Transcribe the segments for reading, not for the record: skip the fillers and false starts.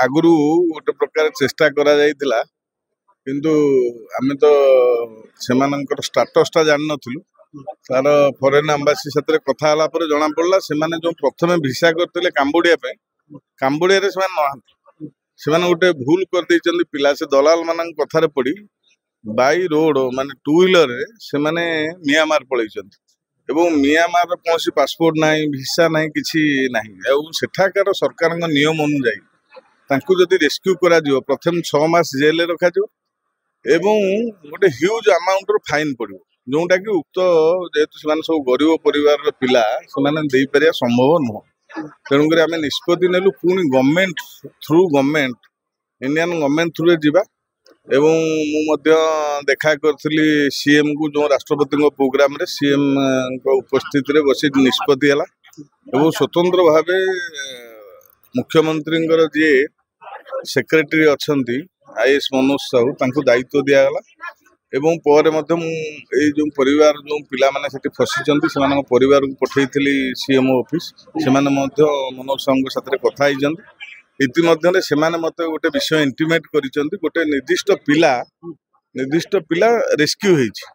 आगु गोटे प्रकार चेष्टा करा जायतिला किंतु आमे तो सेमानंकर स्टेटसटा जान नथिलु तार फॉरेन एम्बासी से कथा होला पर जना पड़ला सेमाने जो प्रथमे भिसा करते काम्बोडिया पे काम्बोडिया रे सेमाने गोटे भूल कर दैचंदी पिला से दलाल मानन कथारे पड़ी बाई रोड माने टू व्हीलर रे सेमाने म्यांमार पळैचंदी एवं म्यांमार कौन पासपोर्ट नहीं भिसा नहीं किसी नहीं सेठाकार सरकार नियम अनुजाई तांकु जदि रेस्क्यू करा जिवो प्रथम 6 मास जेल रखा जिवो एवं गोटे ह्यूज अमाउंट रो फाइन पड़ो जोटा कि उक्त जेहेतु से सब गरीब परिवार पिला से संभव नुह तेणुक आम निष्पत्ति नेलु पुणी government through government Indian government through जीवा एवं मु देखा करी सीएम को जो राष्ट्रपति प्रोग्राम रे सीएम उपस्थित रे बसी निष्पत्ति है स्वतंत्र भाव मुख्यमंत्री जी सेक्रेटरी अच्छा आईएएस मनोज साहू तांको दायित्व दिगला एवं पर जो परिवार जो पिला माने सेठी फसीचंती से परिवार को पठेइथिली सीएमओ ऑफिस से मनोज साहू साथ कथा होइचंती इतिमध्ये से मते गोटे विषय इंटिमेट करिचंती गोटे निर्दिष्ट पिला रेस्क्यू होइछि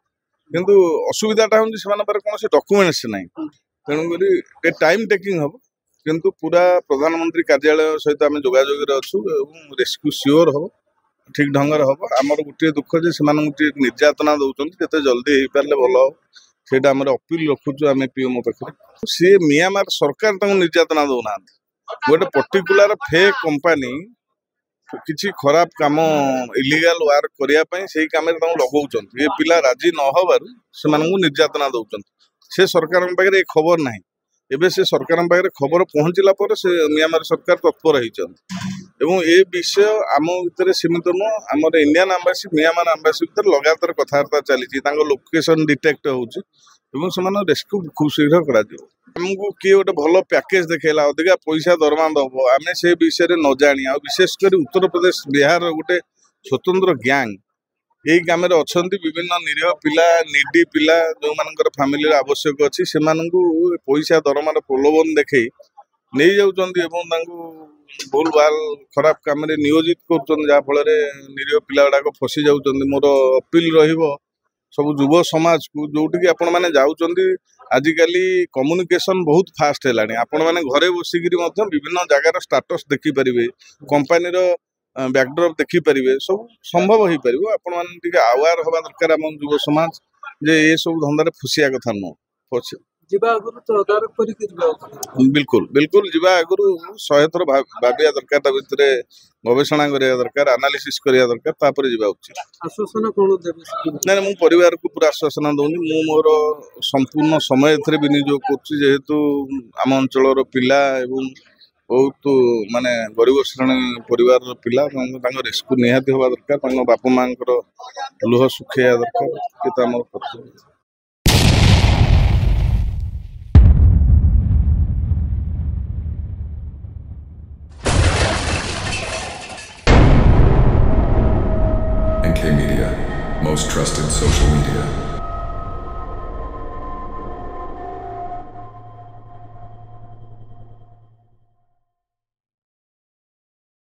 किंतु असुविधाटा होउछि सेमान पर कोनोसी डॉक्यूमेंट्स नै तेणुक टाइम टेकिंग हम किंतु पूरा प्रधानमंत्री कार्यालय सहित आम जोगाजोग अच्छु रेस्क्यू सियोर हम ठीक ढंग हम आमर गोटे दुख जे से निर्यातना दौरान जिते जल्दी हो पारे भल से अपील रखुचु आम पीएमओ पाखे सी म्यांमार सरकार निर्यातना दौना गोटे पर्टिकुलर फेक कंपनी किसी खराब काम इलीगल वर्क करने से कम लगौन ये पिला राजी न होबार से निर्यातना दौरान से सरकार पाखे खबर ना एबे से सरकार पाखे खबर पहुँचला पर से म्यांमार सरकार तत्पर होती ए विषय आम भितर सीमित नुह आम इंडियन एम्बासी म्यांमार एम्बासी भर लगातार कथबार्ता चली लोकेशन डिटेक्ट हो रेस्क्यू खूब शीघ्र करमको किए गोटे भल पैकेज देखला अधिका पैसा दरमा दब आम से विषय न जानी विशेषकर उत्तर प्रदेश बिहार गोटे स्वतंत्र गैंग यही गाँव में अच्छा विभिन्न निरीह पिला निडी पिला जो मानकर फैमिली आवश्यक अच्छी से पैसा दरमार प्रलोभन देखे नहीं जाऊँ भूल भाल खराब कम नियोजित कर निरीह पिला गुड़ाक फसी जाऊँ मोर अपील सब युव समाज को जोटि आपण मैंने जाऊँच आजिकल कम्युनिकेशन बहुत फास्ट है आपण मैंने घरे बसिक विभिन्न जगार स्टेटस देखिपारे कंपानी बैकड्रॉप देखिपारे सब संभव हो पार आपण मैंने अवेयर हवा दरकार आम युव समाज जे ये सब धंदा फुसिया कथा नुह बिल्कुल बिल्कुल जीवा आगु 100 थर भाविया दरकार भितर गवेषणा करिया दरकार एनालिसिस करिया दरकार तापर जीवा उचित आश्वासन कोन देबे ना मु परिवार को पूरा आश्वासन दउनी मु मोर संपूर्ण समय एथरे विनियोग करछि जेहेतु आम अंचल पिला एवं बहुत माने गरीब श्रेणी परिवार पिला रेस्क्यू निहाती हवा दरकार बापा माँ लुह सुखेया दरकार NK Media, most trusted social media.